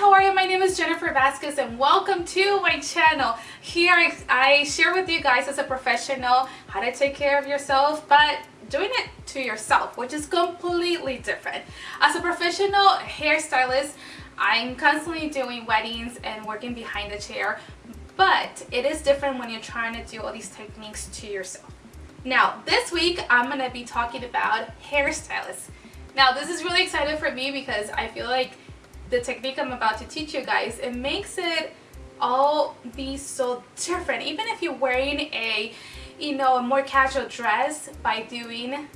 how are you? My name is Jennifer Vasquez and welcome to my channel. Here I share with you guys as a professional how to take care of yourself, but doing it to yourself, which is completely different. As a professional hairstylist, I'm constantly doing weddings and working behind the chair, but it is different when you're trying to do all these techniques to yourself. Now, this week I'm going to be talking about hairstylists. Now, this is really exciting for me because I feel like the technique I'm about to teach you guys, it makes it all be so different. Even if you're wearing a more casual dress, by doing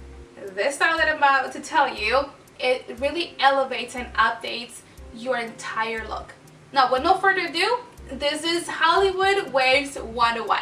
this style that I'm about to tell you, it really elevates and updates your entire look. Now, with no further ado, this is Hollywood Waves 101.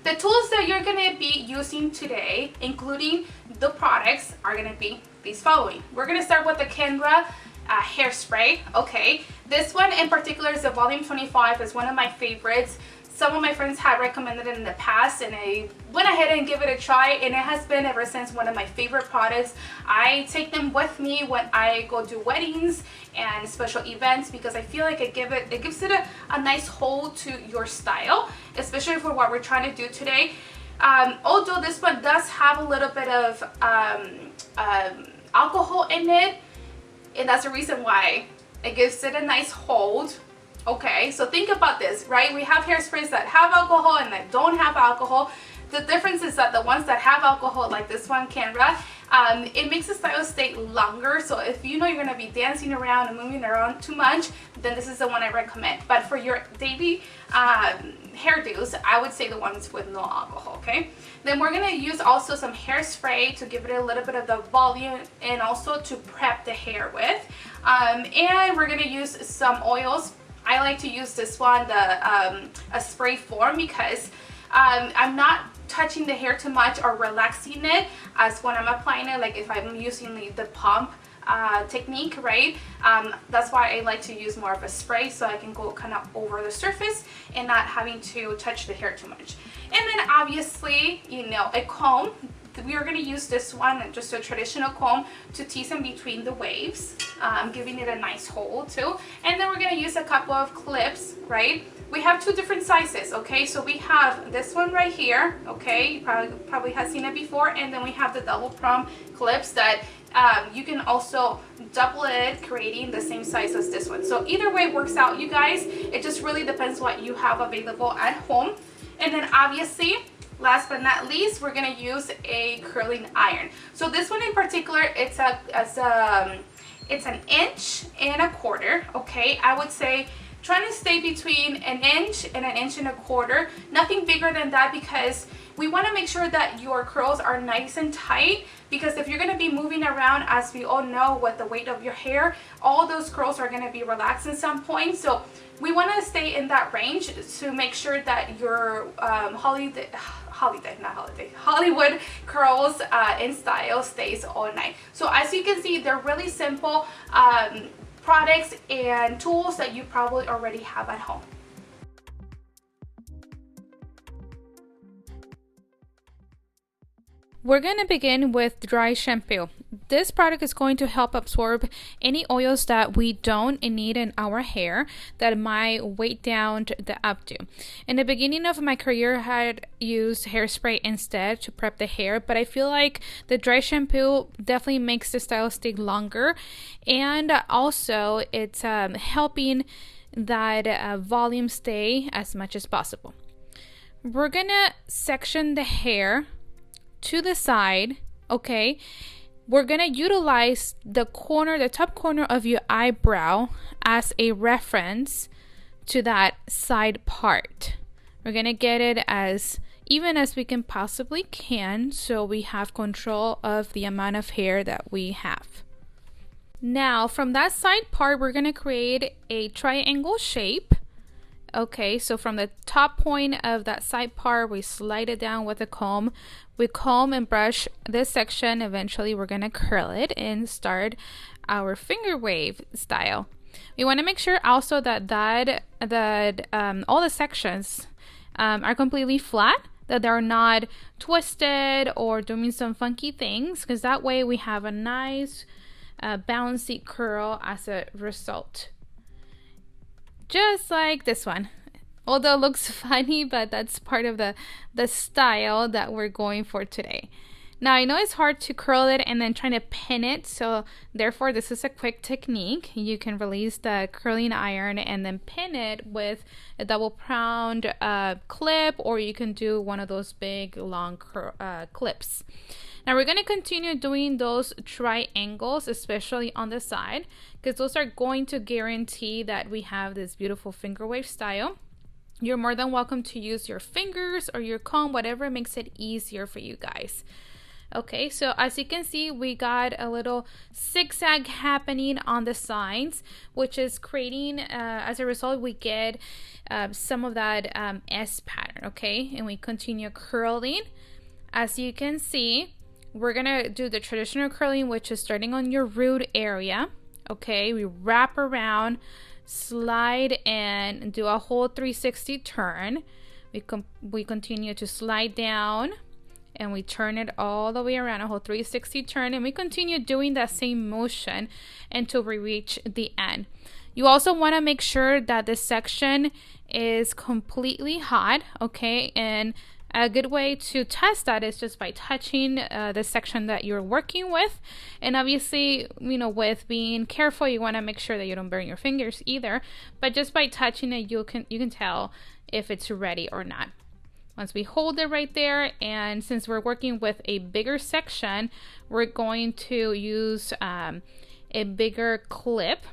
The tools that you're going to be using today, including the products, are going to be these following. We're going to start with the Kendra hairspray. Okay, this one in particular is the volume 25. Is one of my favorites. Some of my friends have recommended it in the past and I went ahead and give it a try, and it has been ever since one of my favorite products. I take them with me when I go do weddings and special events because I feel like it gives it a nice hold to your style, especially for what we're trying to do today. Although this one does have a little bit of alcohol in it, and that's the reason why it gives it a nice hold. Okay, so think about this, right? We have hairsprays that have alcohol and that don't have alcohol. The difference is that the ones that have alcohol, like this one, Kendra, it makes the style stay longer. So if you know you're going to be dancing around and moving around too much, then this is the one I recommend. But for your daily hairdos, I would say the ones with no alcohol, okay? Then we're going to use also some hairspray to give it a little bit of the volume and also to prep the hair with. And we're going to use some oils. I like to use this one, a spray form, because I'm not touching the hair too much or relaxing it as when I'm applying it, like if I'm using the pump technique, right? That's why I like to use more of a spray, so I can go kind of over the surface and not having to touch the hair too much. And then obviously, a comb. We are going to use this one, just a traditional comb, to tease in between the waves, giving it a nice hold too. And then we're going to use a couple of clips, right? We have two different sizes, okay? So we have this one right here, okay? You probably have seen it before. And then we have the double prong clips that you can also double it, creating the same size as this one. So either way works out, you guys. It just really depends what you have available at home. And then obviously, last but not least, we're going to use a curling iron. So this one in particular, it's an 1.25 inches, okay? I would say trying to stay between 1 inch and 1.25 inches. Nothing bigger than that, because we want to make sure that your curls are nice and tight, because if you're going to be moving around, as we all know, with the weight of your hair, all those curls are going to be relaxed at some point. So we want to stay in that range to make sure that your Hollywood curls in style stays all night. So as you can see, they're really simple products and tools that you probably already have at home. We're going to begin with dry shampoo. This product is going to help absorb any oils that we don't need in our hair that might weigh down the updo. In the beginning of my career, I had used hairspray instead to prep the hair, but I feel like the dry shampoo definitely makes the style stay longer, and also it's helping that volume stay as much as possible. We're going to section the hair to the side, okay? We're gonna utilize the top corner of your eyebrow as a reference to that side part. We're gonna get it as even as we can possibly so we have control of the amount of hair that we have. Now from that side part, we're gonna create a triangle shape. Okay, so from the top point of that side part, we slide it down with a comb. We comb and brush this section. Eventually, we're going to curl it and start our finger wave style. We want to make sure also that all the sections are completely flat, that they're not twisted or doing some funky things, because that way we have a nice bouncy curl as a result. just like this one. Although it looks funny, but that's part of the style that we're going for today. Now, I know it's hard to curl it and then trying to pin it, so therefore this is a quick technique. You can release the curling iron and then pin it with a double pronged clip, or you can do one of those big long clips. Now we're going to continue doing those triangles, especially on the side, because those are going to guarantee that we have this beautiful finger wave style. You're more than welcome to use your fingers or your comb, whatever makes it easier for you guys. Okay, so as you can see, we got a little zigzag happening on the sides, which is creating, as a result, we get some of that S pattern, okay? And we continue curling. As you can see, we're gonna do the traditional curling, which is starting on your root area, okay? We wrap around, slide, and do a whole 360 turn. We continue to slide down, and we turn it all the way around, a whole 360 turn, and we continue doing that same motion until we reach the end. You also want to make sure that the section is completely hot, okay? And a good way to test that is just by touching the section that you're working with. And obviously, you know, with being careful, you want to make sure that you don't burn your fingers either. But just by touching it, you can tell if it's ready or not. Once we hold it right there, and since we're working with a bigger section, we're going to use a bigger clip.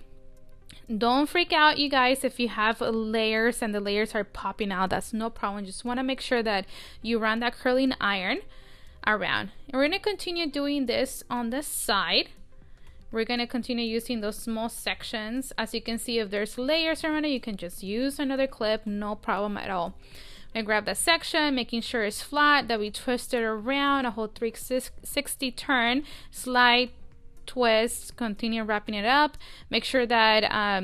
Don't freak out, you guys, if you have layers and the layers are popping out. That's no problem. Just want to make sure that you run that curling iron around. And we're going to continue doing this on the side. We're going to continue using those small sections. As you can see, if there's layers around it, you can just use another clip. No problem at all. I grab that section, making sure it's flat, that we twist it around, a whole 360 turn, slide, twist, continue wrapping it up. Make sure that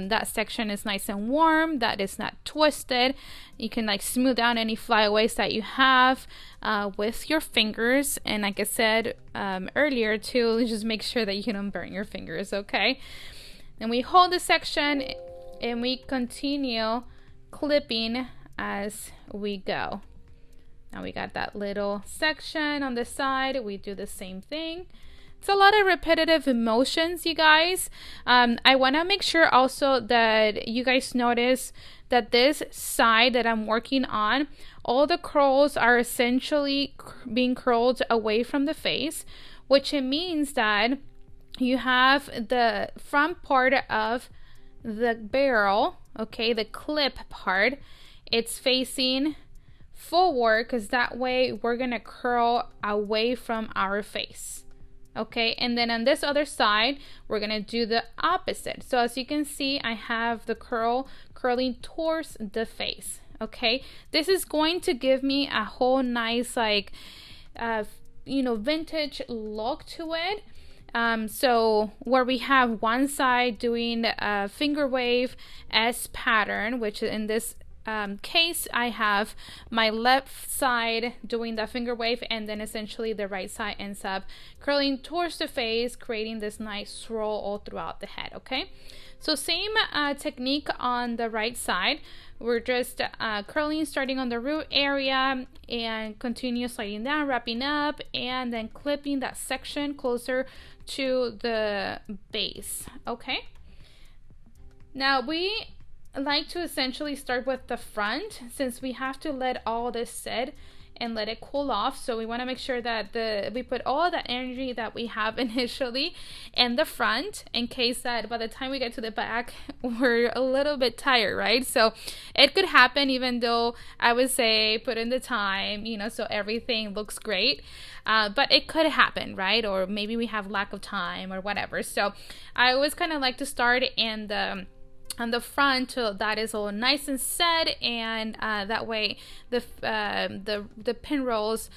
that section is nice and warm, that it's not twisted. You can like smooth down any flyaways that you have with your fingers. And like I said earlier too, just make sure that you don't burn your fingers, okay? Then we hold the section and we continue clipping as we go. Now we got that little section on the side. We do the same thing. It's a lot of repetitive motions, you guys. I want to make sure also that you guys notice that this side that I'm working on, all the curls are essentially being curled away from the face, which it means that you have the front part of the barrel, okay, the clip part, it's facing forward, because that way we're gonna curl away from our face, okay? And then on this other side, we're gonna do the opposite. So as you can see, I have the curling towards the face, okay? This is going to give me a whole nice, like, vintage look to it. So where we have one side doing a finger wave S pattern, which in this case, I have my left side doing the finger wave, and then essentially the right side ends up curling towards the face, creating this nice swirl all throughout the head, okay? So same technique on the right side. We're just curling, starting on the root area, and continue sliding down, wrapping up, and then clipping that section closer to the base, okay? Now we like to essentially start with the front, since we have to let all this sit and let it cool off. So we want to make sure that we put all that energy that we have initially in the front, in case that by the time we get to the back we're a little bit tired, right? So it could happen, even though I would say put in the time, so everything looks great, but it could happen, right? Or maybe we have lack of time or whatever. So I always kind of like to start on the front, so that is all nice and set, and that way the pin rolls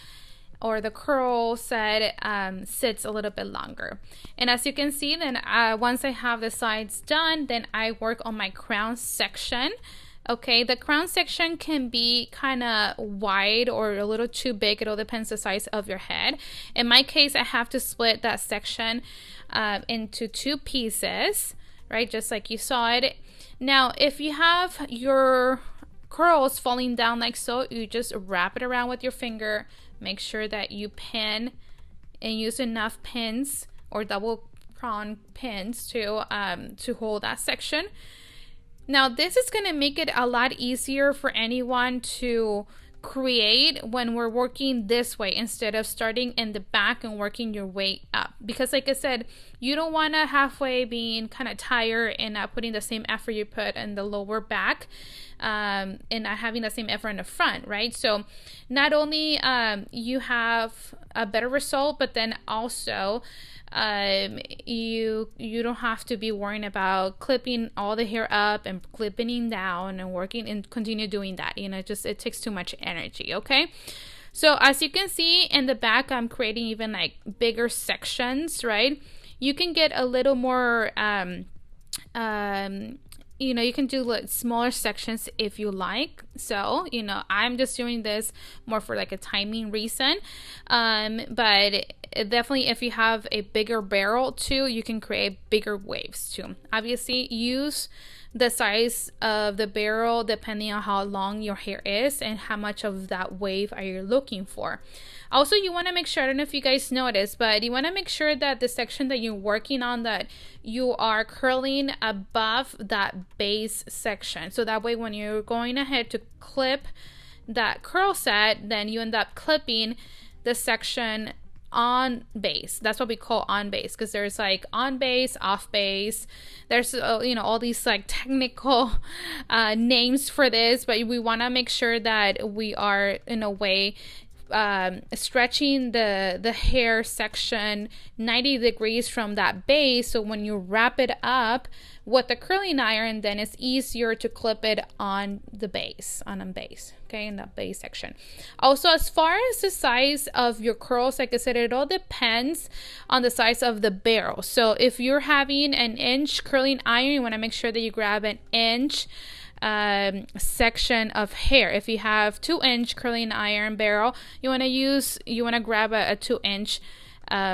or the curl set sits a little bit longer. And as you can see, then once I have the sides done, then I work on my crown section. Okay, the crown section can be kind of wide or a little too big. It all depends the size of your head. In my case, I have to split that section into two pieces, right? Just like you saw it. Now, if you have your curls falling down like so, you just wrap it around with your finger. Make sure that you pin and use enough pins or double prong pins to hold that section. Now, this is going to make it a lot easier for anyone to create when we're working this way instead of starting in the back and working your way up, because like I said, you don't want to halfway being kind of tired and not putting the same effort you put in the lower back, and not having the same effort in the front, right? So not only you have a better result, but then also you don't have to be worrying about clipping all the hair up and clipping down and working and continue doing that. Just it takes too much energy. Okay, so as you can see in the back, I'm creating even like bigger sections, right? You can get a little more you can do like smaller sections if you like. So, I'm just doing this more for like a timing reason. But definitely if you have a bigger barrel too, you can create bigger waves too. Obviously, use the size of the barrel depending on how long your hair is and how much of that wave are you looking for. Also, you want to make sure, I don't know if you guys noticed, but you want to make sure that the section that you're working on, that you are curling above that base section. So that way when you're going ahead to clip that curl set, then you end up clipping the section on base. That's what we call on base, because there's like on base, off base. There's all these like technical names for this, but we want to make sure that we are in a way stretching the hair section 90 degrees from that base, so when you wrap it up with the curling iron, then it's easier to clip it on the base, okay, in that base section. Also, as far as the size of your curls, like I said, it all depends on the size of the barrel. So if you're having an inch curling iron, you want to make sure that you grab an inch section of hair. If you have 2-inch curling iron barrel, you want to grab a 2-inch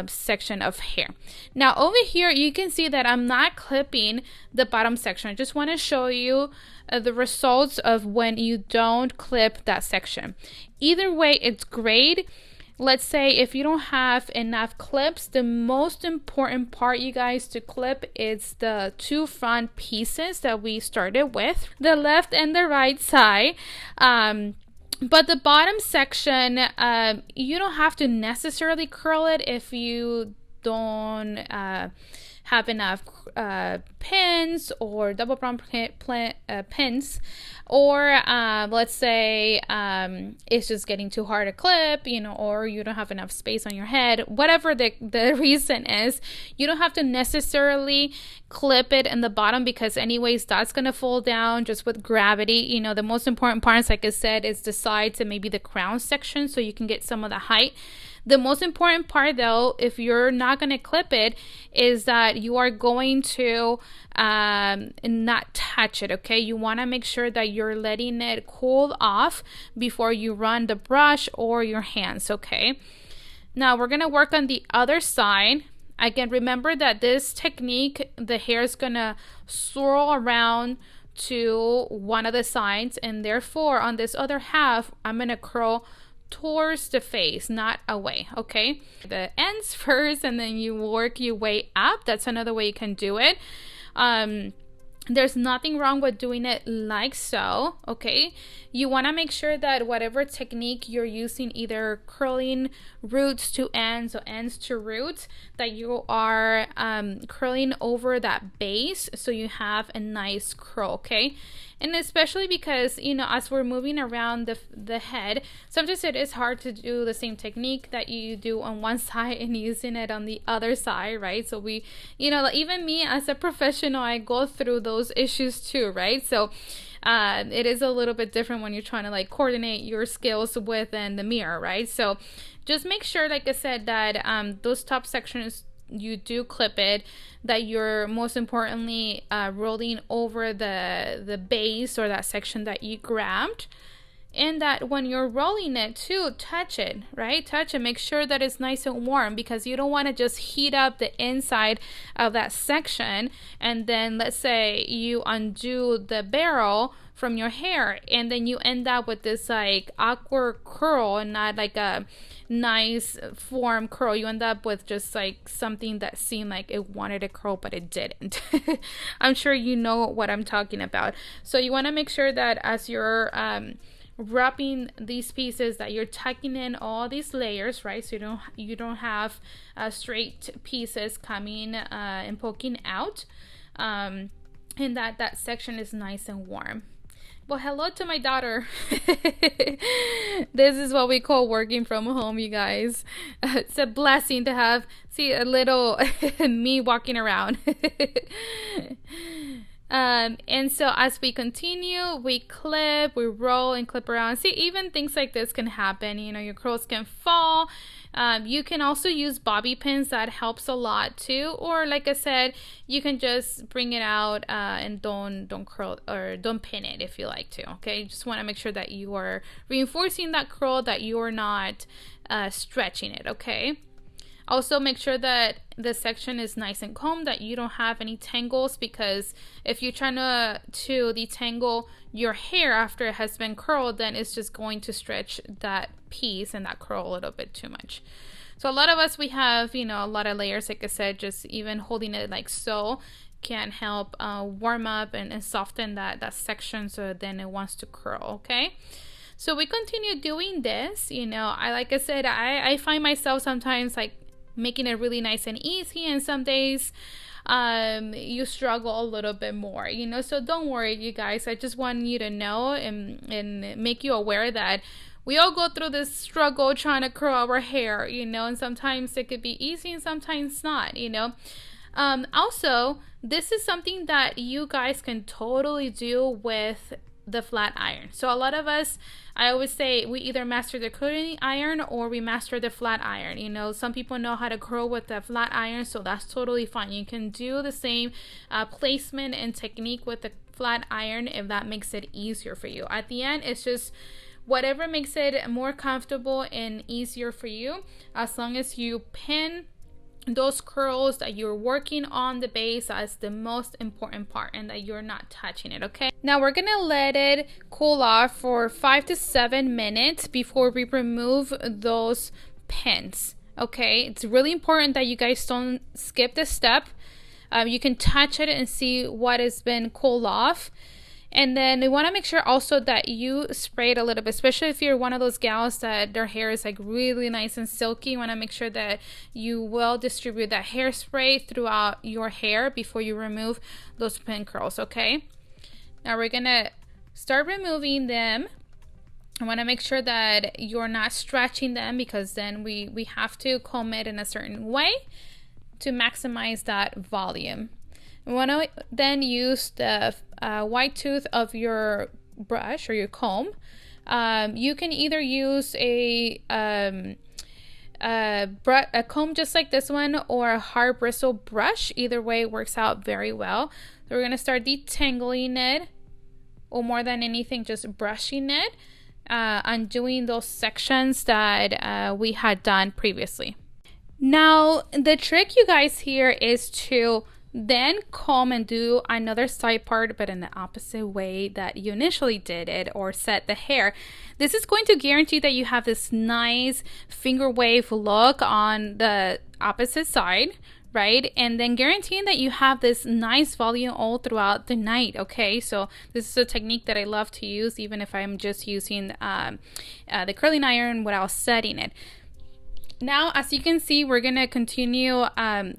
section of hair. Now over here you can see that I'm not clipping the bottom section. I just want to show you the results of when you don't clip that section. Either way, it's great. Let's say if you don't have enough clips, the most important part, you guys, to clip is the two front pieces that we started with, the left and the right side. But the bottom section, you don't have to necessarily curl it if you don't have enough pins or double prong pins, or let's say it's just getting too hard to clip, or you don't have enough space on your head. Whatever the reason is, you don't have to necessarily clip it in the bottom, because anyways that's gonna fall down just with gravity. The most important parts, like I said, is the sides and maybe the crown section, so you can get some of the height. The most important part, though, if you're not going to clip it, is that you are going to not touch it, okay? You want to make sure that you're letting it cool off before you run the brush or your hands, okay? Now, we're going to work on the other side. Again, remember that this technique, the hair is going to swirl around to one of the sides, and therefore, on this other half, I'm going to curl towards the face, not away, okay? The ends first, and then you work your way up. That's another way you can do it. There's nothing wrong with doing it like so, okay? You want to make sure that whatever technique you're using, either curling roots to ends or ends to roots, that you are curling over that base so you have a nice curl, okay? And especially because, as we're moving around the head, sometimes it is hard to do the same technique that you do on one side and using it on the other side, right? So we, even me as a professional, I go through those issues too, right? So it is a little bit different when you're trying to like coordinate your skills within the mirror, right? So just make sure, like I said, that those top sections, you do clip it, that you're most importantly rolling over the base or that section that you grabbed, And that when you're rolling it too, touch it, right? Touch it, make sure that it's nice and warm, because you don't want to just heat up the inside of that section, and then let's say you undo the barrel from your hair, and then you end up with this like awkward curl and not like a nice form curl. You end up with just like something that seemed like it wanted a curl but it didn't. I'm sure you know what I'm talking about. So you want to make sure that as you're wrapping these pieces, that you're tucking in all these layers, right? So you don't have straight pieces coming and poking out, and that section is nice and warm. Well, hello to my daughter. This is what we call working from home, you guys. It's a blessing to have, see, a little me walking around. And so as we continue, we clip, we roll and clip around. See, even things like this can happen. You know, your curls can fall. You can also use bobby pins. That helps a lot too. Or like I said, you can just bring it out and don't curl or don't pin it if you like to. Okay, you just want to make sure that you are reinforcing that curl, that you are not stretching it. Okay. Also, make sure that the section is nice and combed, that you don't have any tangles, because if you're trying to detangle your hair after it has been curled, then it's just going to stretch that piece and that curl a little bit too much. So a lot of us, we have, you know, a lot of layers. Like I said, just even holding it like so can help warm up and soften that section, so then it wants to curl. Okay. So we continue doing this. You know, like I said, I find myself sometimes like making it really nice and easy, and some days you struggle a little bit more, you know. So don't worry, you guys. I just want you to know and make you aware that we all go through this struggle trying to curl our hair, you know, and sometimes it could be easy and sometimes not, you know. Also, this is something that you guys can totally do with the flat iron. So a lot of us, I always say, we either master the curling iron or we master the flat iron. You know, some people know how to curl with the flat iron, so that's totally fine. You can do the same placement and technique with the flat iron if that makes it easier for you. At the end, it's just whatever makes it more comfortable and easier for you, as long as you pin those curls, that you're working on the base as the most important part and that you're not touching it. Okay, now we're gonna let it cool off for 5 to 7 minutes before we remove those pins. Okay, it's really important that you guys don't skip this step. You can touch it and see what has been cooled off. And then we want to make sure also that you spray it a little bit, especially if you're one of those gals that their hair is like really nice and silky. You want to make sure that you will distribute that hairspray throughout your hair before you remove those pin curls, okay? Now we're going to start removing them. I want to make sure that you're not stretching them, because then we have to comb it in a certain way to maximize that volume. We want to then use the white tooth of your brush or your comb. You can either use a comb just like this one, or a hard bristle brush. Either way works out very well. So we're going to start detangling it, or more than anything, just brushing it, undoing those sections that we had done previously. Now, the trick, you guys, here is to then comb and do another side part, but in the opposite way that you initially did it, or set the hair. This is going to guarantee that you have this nice finger wave look on the opposite side, right? And then guaranteeing that you have this nice volume all throughout the night. Okay, so this is a technique that I love to use, even if I'm just using the curling iron without setting it. Now, as you can see, we're going to continue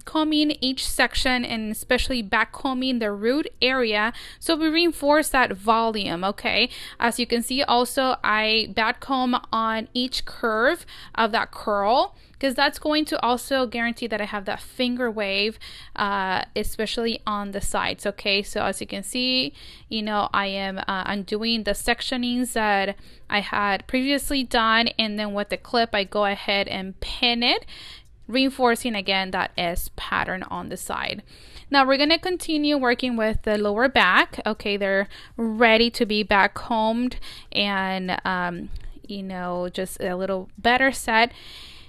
combing each section, and especially back combing the root area, so we reinforce that volume. Okay, as you can see, also I back comb on each curve of that curl, because that's going to also guarantee that I have that finger wave, especially on the sides. Okay, so as you can see, you know, I am undoing the sectionings that I had previously done, and then with the clip I go ahead and pin it reinforcing again that S pattern on the side. Now we're going to continue working with the lower back. Okay, they're ready to be back combed and you know, just a little better set.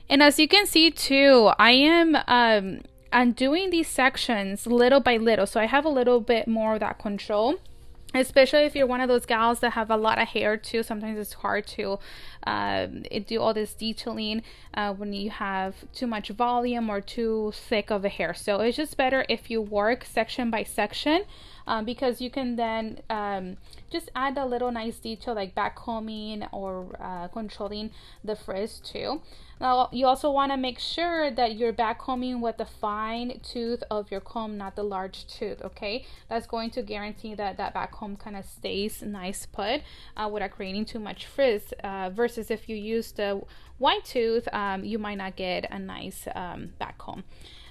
And as you can see too, I am undoing these sections little by little, so I have a little bit more of that control. Especially if you're one of those gals that have a lot of hair too. Sometimes it's hard to do all this detailing when you have too much volume or too thick of a hair. So it's just better if you work section by section, because you can then just add a little nice detail like back combing or controlling the frizz too. Now you also want to make sure that you're back combing with the fine tooth of your comb, not the large tooth. Okay, that's going to guarantee that that back comb kind of stays nice put without creating too much frizz, versus if you use the wide tooth, you might not get a nice back comb.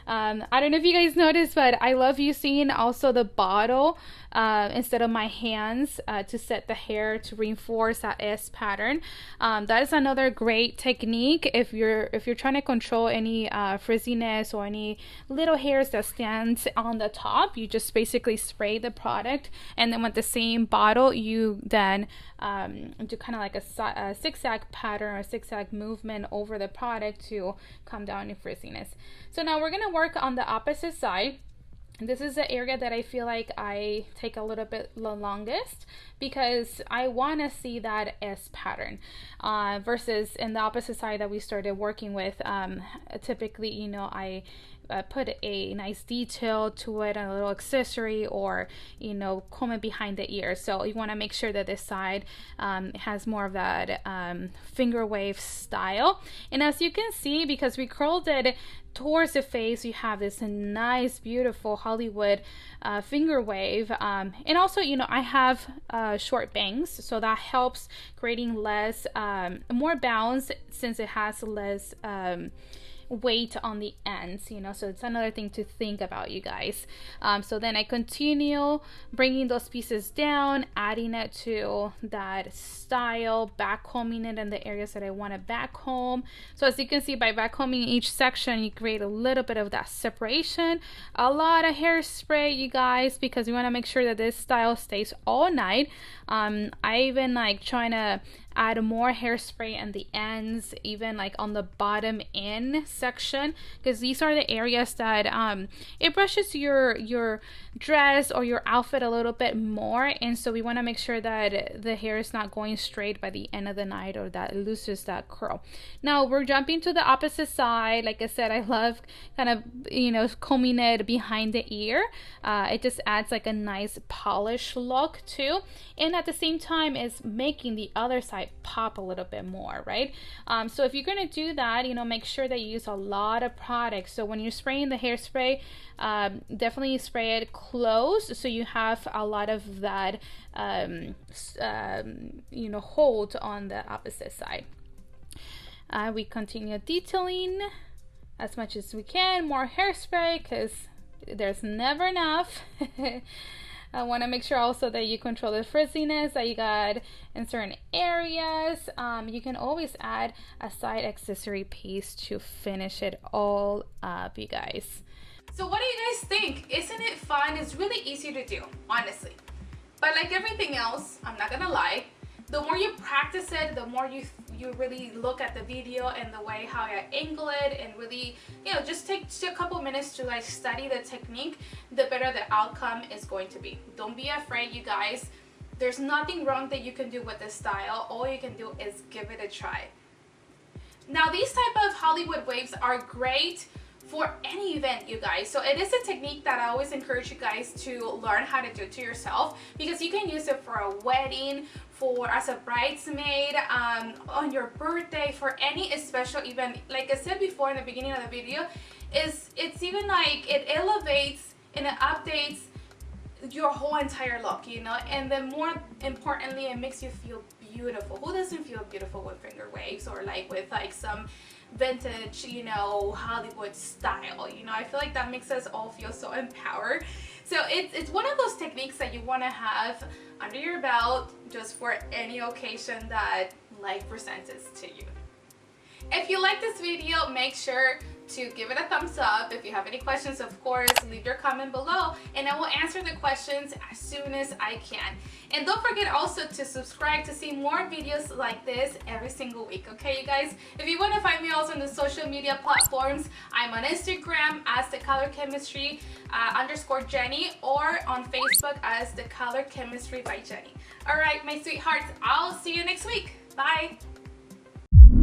I don't know if you guys noticed, but I love using also the bottle instead of my hands to set the hair to reinforce that S pattern. That is another great technique if you're trying to control any frizziness or any little hairs that stands on the top. You just basically spray the product, and then with the same bottle you then do kind of like a zigzag pattern or zigzag movement over the product to come down in frizziness. So now we're gonna work on the opposite side. This is the area that I feel like I take a little bit the longest because I want to see that S pattern versus in the opposite side that we started working with. Typically, you know, I put a nice detail to it, a little accessory, or you know, comb it behind the ear. So you want to make sure that this side has more of that finger wave style. And as you can see, because we curled it towards the face, you have this nice beautiful Hollywood finger wave, and also, you know, I have short bangs, so that helps creating less more bounce since it has less weight on the ends, you know, so it's another thing to think about, you guys. So then I continue bringing those pieces down, adding it to that style, back combing it in the areas that I want to back comb. So as you can see, by back combing each section, you create a little bit of that separation. A lot of hairspray, you guys, because we want to make sure that this style stays all night. I even like trying to add more hairspray in the ends, even like on the bottom end section, because these are the areas that it brushes your dress or your outfit a little bit more, and so we want to make sure that the hair is not going straight by the end of the night, or that it loses that curl. Now we're jumping to the opposite side. Like I said, I love kind of, you know, combing it behind the ear. It just adds like a nice polished look too, and at the same time is making the other side pop a little bit more, right? So if you're going to do that, you know, make sure that you use a lot of product. So when you're spraying the hairspray, definitely spray it close so you have a lot of that you know, hold on the opposite side. We continue detailing as much as we can, more hairspray, because there's never enough. I want to make sure also that you control the frizziness that you got in certain areas. You can always add a side accessory piece to finish it all up, you guys. So what do you guys think? Isn't it fun? It's really easy to do, honestly. But like everything else, I'm not gonna lie, the more you practice it, the more you really look at the video and the way how I angle it, and really, you know, just take a couple minutes to like study the technique, the better the outcome is going to be. Don't be afraid, you guys. There's nothing wrong that you can do with this style. All you can do is give it a try. Now these type of Hollywood waves are great for any event, you guys. So it is a technique that I always encourage you guys to learn how to do to yourself, because you can use it for a wedding, for as a bridesmaid, on your birthday, for any special event. Like I said before in the beginning of the video, it's even like it elevates and it updates your whole entire look, you know. And then more importantly, it makes you feel beautiful. Who doesn't feel beautiful with finger waves, or like with like some vintage, you know, Hollywood style? You know, I feel like that makes us all feel so empowered. So it's one of those techniques that you want to have under your belt just for any occasion that life presents to you. If you like this video, make sure to give it a thumbs up. If you have any questions, of course, leave your comment below and I will answer the questions as soon as I can. And don't forget also to subscribe to see more videos like this every single week, okay, you guys? If you want to find me also on the social media platforms, I'm on Instagram as The Color Chemistry _ Jenny, or on Facebook as The Color Chemistry by Jenny. All right, my sweethearts, I'll see you next week. Bye.